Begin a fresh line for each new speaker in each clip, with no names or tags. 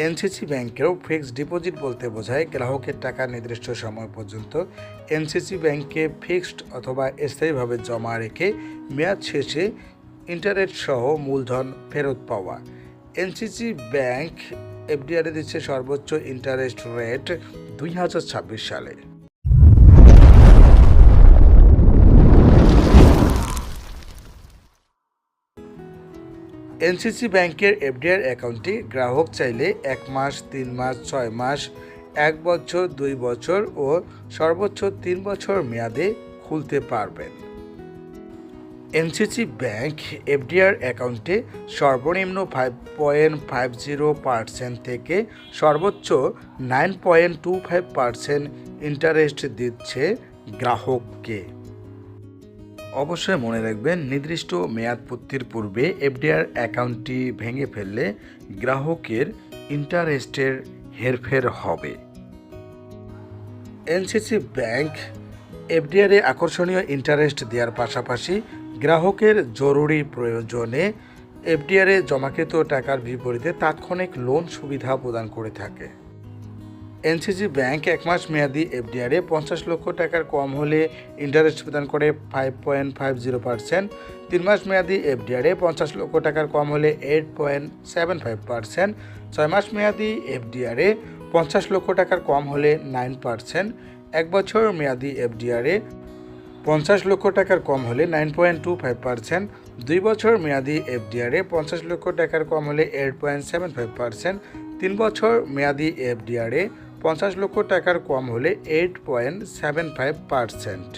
NCC ব্যাংকেও fixed deposit বলতে বোঝায় গ্রাহকের টাকা নির্দিষ্ট সময় পর্যন্ত এনসিসি ব্যাংকে ফিক্সড অথবা স্থায়ীভাবে জমা রেখে মেয়াদ শেষে ইন্টারেস্ট সহ মূলধন ফেরত পাওয়া। এনসিসি ব্যাংক এফডিআরে দিচ্ছে সর্বোচ্চ ইন্টারেস্ট রেট 2026 সালে। এনসিসি ব্যাংকের এফডিআর অ্যাকাউন্টটি গ্রাহক চাইলে 1 মাস, 3 মাস, 6 মাস, 1 বছর, 2 বছর ও সর্বোচ্চ 3 বছর মেয়াদে খুলতে পারবেন। এনসিসি ব্যাংক এফডিআর অ্যাকাউন্টে সর্বনিম্ন 5.50% থেকে সর্বোচ্চ 9.25% ইন্টারেস্ট দিচ্ছে গ্রাহককে। অবশ্যই মনে রাখবেন, নির্দিষ্ট মেয়াদপূর্তির পূর্বে এফডিআর অ্যাকাউন্টটি ভেঙে ফেললে গ্রাহকের ইন্টারেস্টের হেরফের হবে। এনসিসি ব্যাংক এফডিআরে আকর্ষণীয় ইন্টারেস্ট দেওয়ার পাশাপাশি গ্রাহকের জরুরি প্রয়োজনে এফডিআরে জমাকৃত টাকার বিপরীতে তাৎক্ষণিক লোন সুবিধা প্রদান করে থাকে। এনসিসি ব্যাংক 1 মাস মেয়াদি এফডিআরে 50 লক্ষ টাকার কম হলে ইন্টারেস্ট প্রদান করে 5.50%, 3 মাস মেয়াদি এফডিআরে 50 লক্ষ টাকার কম হলে 8.75%, 6 মাস মেয়াদি এফডিআরে 50 লক্ষ টাকার কম হলে 9%, 1 বছর মেয়াদি এফডিআরে 50 লক্ষ টাকার কম হলে 9.25%, 2 বছর মেয়াদি এফডিআরে 50 লক্ষ টাকার কম হলে 8.75%, 3 বছর মেয়াদি এফডিআরে 50 লক্ষ টাকার কম হলে 8.75%।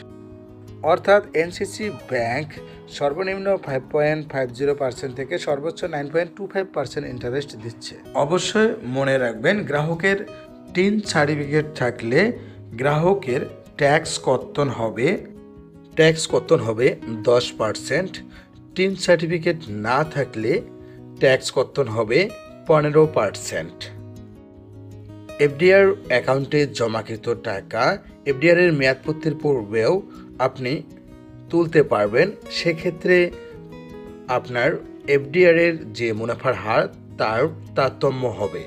অর্থাৎ এনসিসি ব্যাংক সর্বনিম্ন 5.50% থেকে সর্বোচ্চ 9.25% ইন্টারেস্ট দিচ্ছে। অবশ্যই মনে রাখবেন, গ্রাহকের টিন সার্টিফিকেট থাকলে গ্রাহকের ট্যাক্স কর্তন হবে 10%, টিন সার্টিফিকেট না থাকলে ট্যাক্স কর্তন হবে 15%। এফডিআর অ্যাকাউন্টে জমাকৃত টাকা এফডিআর এর মেয়াদপূর্তির পূর্বেও আপনি তুলতে পারবেন। সেক্ষেত্রে আপনার এফডিআর এর যে মুনাফার হার তার তারতম্য হবে।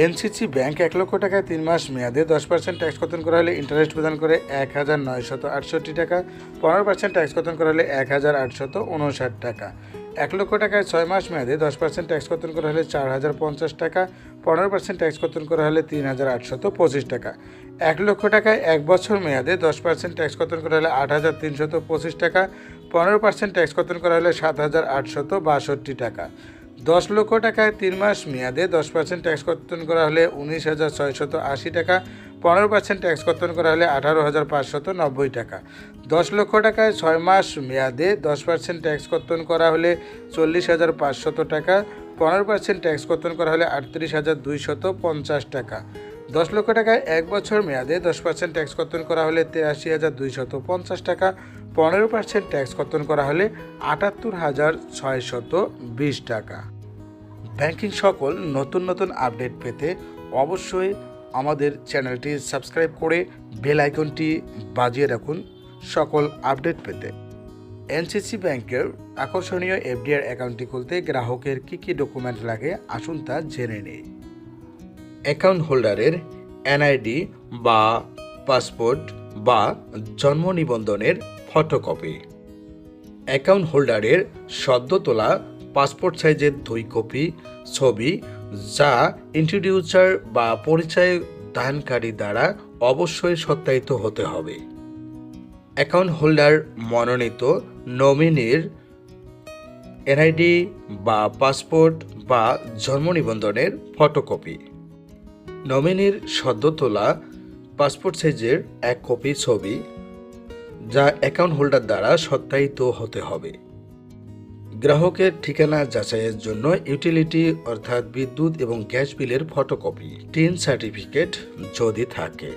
এনসিসি ব্যাংক 1 লক্ষ টাকায় 3 মাস মেয়াদে 10% ট্যাক্স কর্তন করা হলে ইন্টারেস্ট প্রদান করে 1968 টাকা, 15% ট্যাক্স কর্তন করা হলে 1859 টাকা। 1 লক্ষ টাকায় 6 মাস মেয়াদে 10% ট্যাক্স কর্তন করা হলে 4050 টাকা, 15% ট্যাক্স কর্তন করা হলে 3825 টাকা। 1 লক্ষ টাকায় 1 বছর মেয়াদে 10% ট্যাক্স কর্তন করা হলে 8325 টাকা, 15% ট্যাক্স কর্তন করা হলে 7862 টাকা। 10 লক্ষ টাকায় 3 মাস মেয়াদে 10% ট্যাক্স কর্তন করা হলে 19680 টাকা, 15% ট্যাক্স কর্তন করা হলে 18590 টাকা। 10 লক্ষ টাকায় 6 মাস মেয়াদে 10% ট্যাক্স কর্তন করা হলে 40500 টাকা, 15% ট্যাক্স কর্তন করা হলে 38250 টাকা। 10 লক্ষ টাকায় 1 বছর মেয়াদে 10% ট্যাক্স কর্তন করা হলে 83250 টাকা, 15% ট্যাক্স কর্তন করা হলে 78620 টাকা। ব্যাংকিং সকল নতুন আপডেট পেতে অবশ্যই আমাদের চ্যানেলটি সাবস্ক্রাইব করে বেল আইকনটি বাজিয়ে রাখুন সকল আপডেট পেতে। এনসিসি ব্যাংকের আকর্ষণীয় এফডিআর অ্যাকাউন্টটি খুলতে গ্রাহকের কী ডকুমেন্ট লাগে আসুন তা জেনে নেই। অ্যাকাউন্ট হোল্ডারের এনআইডি বা পাসপোর্ট বা জন্ম নিবন্ধনের ফটোকপি, অ্যাকাউন্ট হোল্ডারের সদ্য তোলা পাসপোর্ট সাইজের 2 কপি ছবি যা ইন্ট্রোডিউসার বা পরিচয় দানকারী দ্বারা অবশ্যই সত্যায়িত হতে হবে। অ্যাকাউন্ট হোল্ডার মনোনীত নমিনির এনআইডি বা পাসপোর্ট বা জন্ম নিবন্ধনের ফটোকপি, নমিনির সদ্য তোলা পাসপোর্ট সাইজের 1 কপি ছবি যা অ্যাকাউন্ট হোল্ডার দ্বারা সত্যায়িত হতে হবে। গ্রাহকের ঠিকানা যাচাইয়ের জন্য ইউটিলিটি অর্থাৎ বিদ্যুৎ এবং গ্যাস বিলের ফটোকপি, টিন সার্টিফিকেট যদি থাকে।